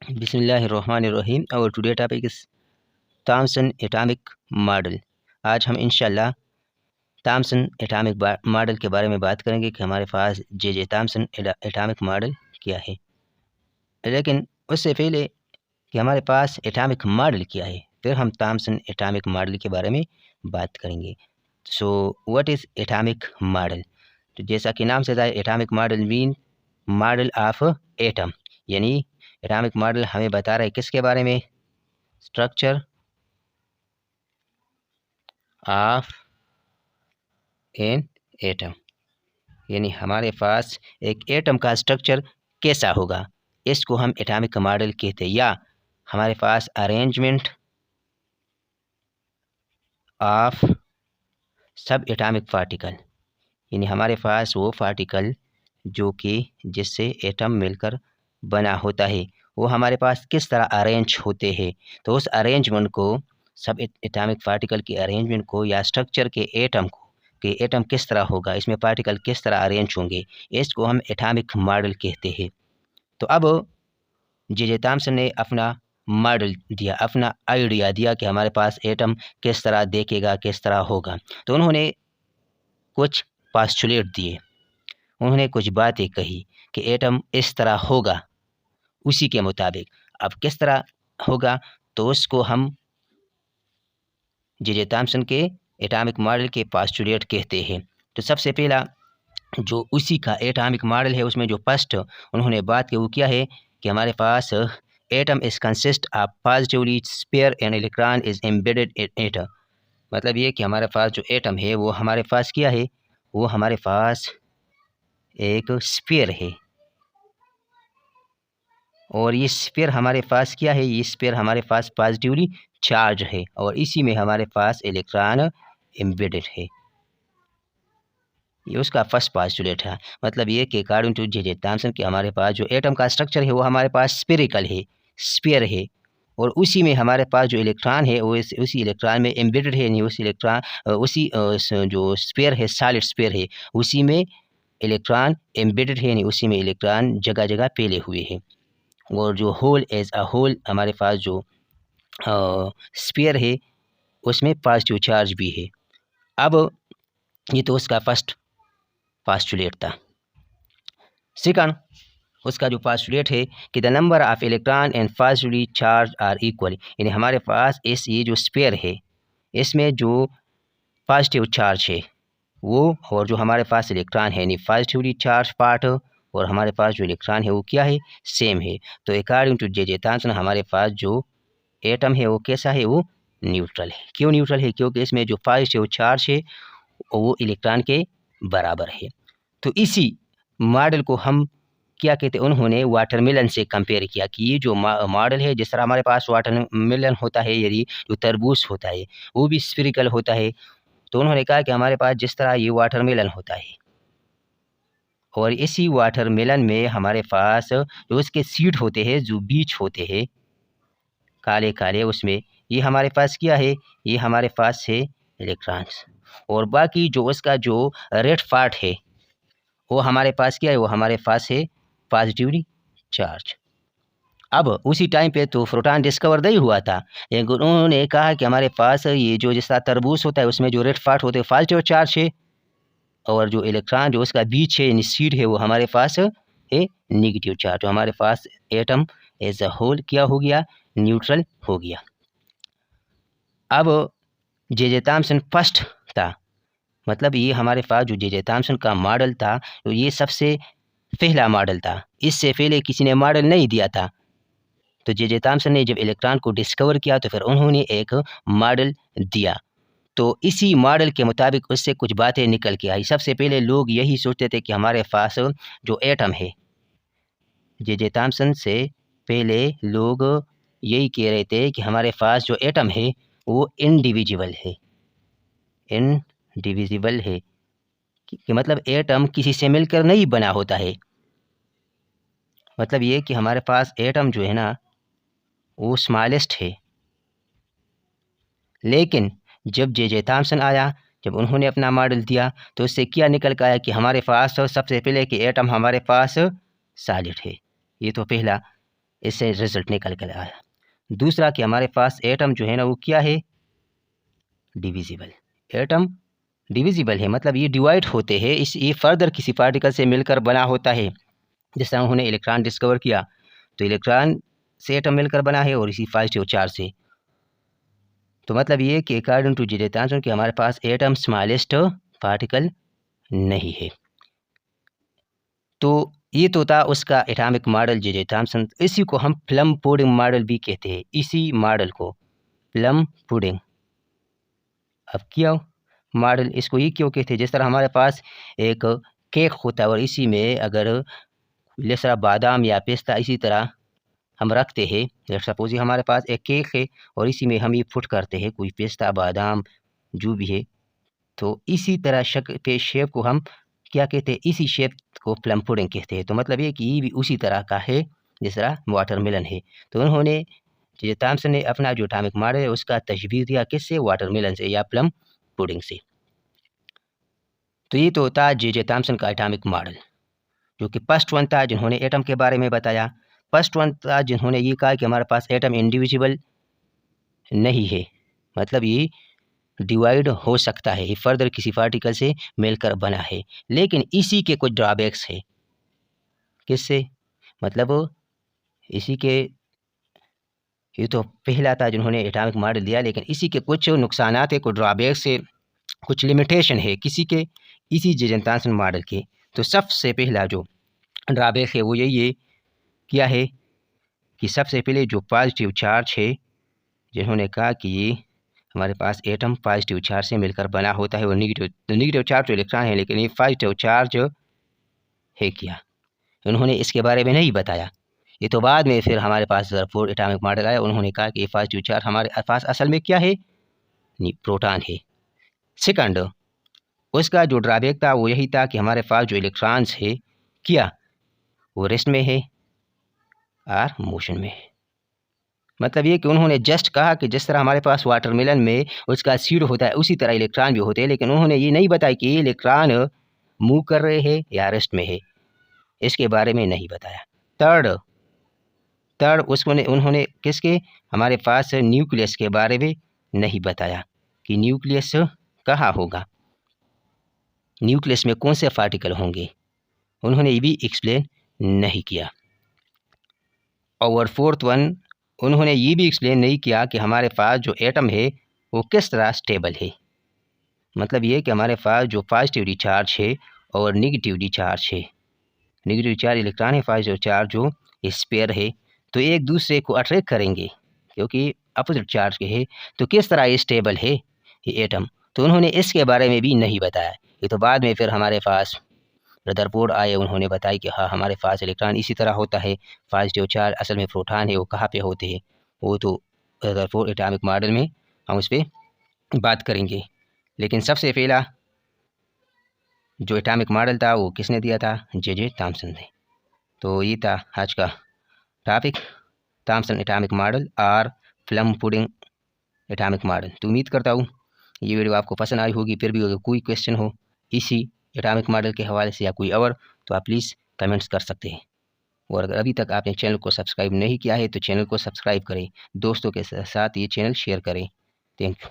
बिस्मिल्लाहिर्रहमानिर्रहीम। और today topic इस थॉमसन एटॉमिक मॉडल। आज हम इंशाल्लाह थॉमसन एटॉमिक मॉडल के बारे में बात करेंगे कि हमारे पास जे थॉमसन एटॉमिक मॉडल क्या है। लेकिन उससे पहले कि हमारे पास एटॉमिक मॉडल क्या है, फिर हम थॉमसन एटॉमिक मॉडल के बारे में बात करेंगे। So what is atomic model? तो जैसा कि नाम से जाए, atomic model mean model of atom, यानी एटॉमिक मॉडल हमें बता रहा है किसके बारे में? स्ट्रक्चर ऑफ एन एटम, यानी हमारे पास एक एटम का स्ट्रक्चर कैसा होगा, इसको हम एटॉमिक मॉडल कहते हैं। या हमारे पास अरेंजमेंट ऑफ सब एटॉमिक पार्टिकल, यानी हमारे पास वो पार्टिकल जो कि जिससे एटम मिलकर बना होता है, वो हमारे पास किस तरह अरेंज होते हैं। तो उस अरेंजमेंट को, सब एटॉमिक पार्टिकल के अरेंजमेंट को या स्ट्रक्चर के एटम को, कि एटम किस तरह होगा, इसमें पार्टिकल किस तरह अरेंज होंगे, इसको हम एटॉमिक मॉडल कहते हैं। तो अब जे थॉमसन ने अपना मॉडल दिया, अपना आइडिया दिया कि हमारे पास एटम किस तरह देखेगा, किस तरह होगा। तो उन्होंने कुछ पास्टुलेट दिए, उन्होंने कुछ बातें कही कि एटम इस तरह होगा। उसी के मुताबिक अब किस तरह होगा, तो उसको हम जे थॉमसन के एटॉमिक मॉडल के पास्टुलेट कहते हैं। तो सबसे पहला जो उसी का एटॉमिक मॉडल है, उसमें जो फर्स्ट उन्होंने बात की वो क्या है कि हमारे पास atom is consist of positively sphere and electron is embedded in it. मतलब ये कि हमारे पास जो एटम है वो हमारे पास क्या है, वो हमारे पास एक स्पेयर है, और ये स्पेयर हमारे पास क्या है, ये स्पेयर हमारे पास पॉजिटिवली चार्ज है, और इसी में हमारे पास इलेक्ट्रॉन एम्बेडेड है। ये उसका फर्स्ट पास्टुलेट है। मतलब ये कि अकॉर्डिंग टू जे थॉमसन कि हमारे पास जो एटम का स्ट्रक्चर है वो हमारे पास स्पेरिकल है, स्पेयर है, और उसी में हमारे पास जो इलेक्ट्रॉन है वो उसी इलेक्ट्रॉन में एम्बेडेड है, नहीं उसी इलेक्ट्रॉन उसी जो स्पेयर है, सॉलिड स्पेयर है, उसी में इलेक्ट्रॉन एम्बेडेड है, नहीं उसी में इलेक्ट्रॉन जगह जगह फैले हुए हैं। और जो होल एज अ होल हमारे पास जो स्पेयर है उसमें पॉजिटिव चार्ज भी है। अब ये तो उसका फर्स्ट पास्टुलेट था। सेकंड उसका जो पास्टुलेट है कि the number of electron and positively charge are equal, यानी हमारे पास ये जो स्पेयर है इसमें जो पॉजिटिव चार्ज है वो, और जो हमारे पास इलेक्ट्रॉन है यानी पॉजिटिवली चार्ज पार्ट, और हमारे पास जो इलेक्ट्रॉन है वो क्या है, सेम है। तो अकॉर्डिंग टू जे थॉमसन हमारे पास जो एटम है वो कैसा है, वो न्यूट्रल है। क्यों न्यूट्रल है? क्योंकि इसमें जो पॉजिटिव चार्ज है वो इलेक्ट्रॉन के बराबर है। तो इसी मॉडल को हम क्या कहते हैं, उन्होंने वाटरमेलन से कंपेयर किया कि ये जो मॉडल है, जिस तरह हमारे पास वाटरमेलन होता है, यदि जो तरबूज होता है वो भी स्फेरिकल होता है, तो उन्होंने कहा कि हमारे पास जिस तरह ये वाटरमेलन होता है, और इसी वाटरमेलन में हमारे पास जो उसके सीड होते हैं, जो बीज होते हैं काले काले, उसमें ये हमारे पास क्या है, ये हमारे पास है इलेक्ट्रॉन्स, और बाकी जो उसका जो रेड पार्ट है वो हमारे पास क्या है, वो हमारे पास है पॉजिटिवली चार्ज। अब उसी टाइम पे तो प्रोटॉन डिस्कवर नहीं हुआ था, लेकिन उन्होंने कहा कि हमारे पास ये जो जिस तरह तरबूज होता है उसमें जो रेड पार्ट होते हैं पॉजिटिव चार्ज है, और जो इलेक्ट्रॉन जो उसका बीच है यानी सीड है वो हमारे पास है नेगेटिव चार्ज। तो हमारे पास एटम एज अ होल क्या हो गया, न्यूट्रल हो गया। अब जे थॉमसन फर्स्ट था, मतलब ये हमारे पास जो जे थॉमसन का मॉडल था, तो ये सबसे पहला मॉडल था, इससे पहले किसी ने मॉडल नहीं दिया था। तो जे थॉमसन ने जब इलेक्ट्रॉन को डिस्कवर किया तो फिर उन्होंने एक मॉडल दिया। तो इसी मॉडल के मुताबिक उससे कुछ बातें निकल के आई। सबसे पहले लोग यही सोचते थे कि हमारे पास जो एटम है, जे थॉमसन से पहले लोग यही कह रहे थे कि हमारे पास जो एटम है वो इनडिविजिबल है, इनडिविजिबल है कि मतलब एटम किसी से मिलकर नहीं बना होता है। मतलब ये कि हमारे पास एटम जो है ना वो स्मॉलेस्ट है। लेकिन जब जे थॉमसन आया, जब उन्होंने अपना मॉडल दिया, तो उससे क्या निकल कर आया कि हमारे पास सबसे पहले कि एटम हमारे पास सॉलिड है, ये तो पहला। इससे रिजल्ट निकल कर आया। दूसरा कि हमारे पास एटम जो है ना वो क्या है, डिविजिबल। एटम डिविजिबल है, मतलब ये डिवाइड होते हैं, इस ये फर्दर किसी पार्टिकल से मिलकर बना होता है। जिस तरह उन्होंने इलेक्ट्रॉन डिस्कवर किया तो इलेक्ट्रॉन से एटम मिलकर बना है और इसी पॉजिटिव चार्ज से। तो मतलब ये कि अकॉर्डिंग टू जे थॉम्सन कि हमारे पास एटम स्मॉलेस्ट पार्टिकल नहीं है। तो ये तो था उसका एटॉमिक मॉडल जे थॉम्सन। इसी को हम प्लम पुडिंग मॉडल भी कहते हैं, इसी मॉडल को प्लम पुडिंग। अब क्या मॉडल इसको ये क्यों कहते हैं, जिस तरह हमारे पास एक केक होता है और इसी में अगर जैसा बादाम या पिस्ता इसी तरह हम रखते हैं, सपोज ये हमारे पास एक केक है और इसी में हम ये पुट करते हैं कोई पिस्ता बादाम जो भी है, तो इसी तरह शक्ल के शेप को हम क्या कहते हैं, इसी शेप को प्लम पुडिंग कहते हैं। तो मतलब ये कि ये भी उसी तरह का है जिस तरह वाटरमेलन है। तो उन्होंने जे थॉम्सन ने अपना जो एटॉमिक मॉडल है उसका तशबीह दिया किससे, वाटरमेलन से या प्लम पुडिंग से। तो ये तो होता जे थॉम्सन का एटॉमिक मॉडल, जो कि फर्स्ट वन था जिन्होंने एटम के बारे में बताया। फर्स्ट वन था जिन्होंने ये कहा कि हमारे पास एटम इंडिविजुअल नहीं है, मतलब ये डिवाइड हो सकता है, ये फर्दर किसी पार्टिकल से मिलकर बना है। लेकिन इसी के कुछ ड्रॉबैक्स है। किससे, मतलब इसी के, ये तो पहला था जिन्होंने एटॉमिक मॉडल दिया, लेकिन इसी के कुछ नुकसानात है, कुछ ड्रॉबैक्स है, कुछ लिमिटेशन है किसी के इसी जे थॉम्सन मॉडल के। तो सबसे पहला जो ड्रॉबैक है वो यही है, क्या है कि सबसे पहले जो पॉजिटिव चार्ज है, जिन्होंने कहा कि ये हमारे पास एटम पॉजिटिव चार्ज से मिलकर बना होता है और नेगेटिव चार्ज जो इलेक्ट्रॉन है, लेकिन ये पॉजिटिव चार्ज है क्या, उन्होंने इसके बारे में नहीं बताया। ये तो बाद में फिर हमारे पास रदरफोर्ड एटॉमिक मॉडल आया, उन्होंने कहा कि ये पॉजिटिव चार्ज हमारे पास असल में क्या है, प्रोटॉन है। सेकंड, उसका जो ड्रॉबैक था वो यही था कि हमारे पास जो इलेक्ट्रॉन्स है क्या, वो रेस्ट में है और मोशन में है। मतलब ये कि उन्होंने जस्ट कहा कि जिस तरह हमारे पास वाटरमेलन में उसका सीड होता है उसी तरह इलेक्ट्रॉन भी होते हैं, लेकिन उन्होंने ये नहीं बताया कि ये इलेक्ट्रॉन मूव कर रहे हैं या रेस्ट में है, इसके बारे में नहीं बताया। थर्ड उसको उन्होंने किसके, हमारे पास न्यूक्लियस के बारे में नहीं बताया कि न्यूक्लियस कहाँ होगा, न्यूक्लियस में कौन से पार्टिकल होंगे, उन्होंने ये भी एक्सप्लेन नहीं किया। और फोर्थ वन, उन्होंने ये भी एक्सप्लेन नहीं किया कि हमारे पास जो एटम है वो किस तरह स्टेबल है। मतलब ये कि हमारे पास जो पॉजिटिव चार्ज है और नेगेटिव चार्ज है, नेगेटिव चार्ज इलेक्ट्रॉन है, पॉजिटिव चार्ज जो स्पेयर है, तो एक दूसरे को अट्रैक्ट करेंगे क्योंकि अपोजिट चार्ज के है, तो किस तरह ये स्टेबल है ये एटम, तो उन्होंने इसके बारे में भी नहीं बताया। ये तो बाद में फिर हमारे पास रदरफोर्ड आए, उन्होंने बताया कि हाँ हमारे पास इलेक्ट्रॉन इसी तरह होता है, पॉजिटिव चार्ज असल में प्रोटॉन है वो कहाँ पे होते हैं, वो तो रदरफोर्ड एटॉमिक मॉडल में हम उस पर बात करेंगे। लेकिन सबसे पहला जो एटॉमिक मॉडल था वो किसने दिया था, जे थॉम्सन ने। तो ये था आज का टॉपिक, थॉम्सन एटॉमिक मॉडल और प्लम पुडिंग एटॉमिक मॉडल। तो उम्मीद करता हूँ ये वीडियो आपको पसंद आई होगी। फिर भी अगर कोई क्वेश्चन हो इसी एटॉमिक मॉडल के हवाले से या कोई और, तो आप प्लीज़ कमेंट्स कर सकते हैं। और अगर अभी तक आपने चैनल को सब्सक्राइब नहीं किया है तो चैनल को सब्सक्राइब करें, दोस्तों के साथ ये चैनल शेयर करें। Thank you.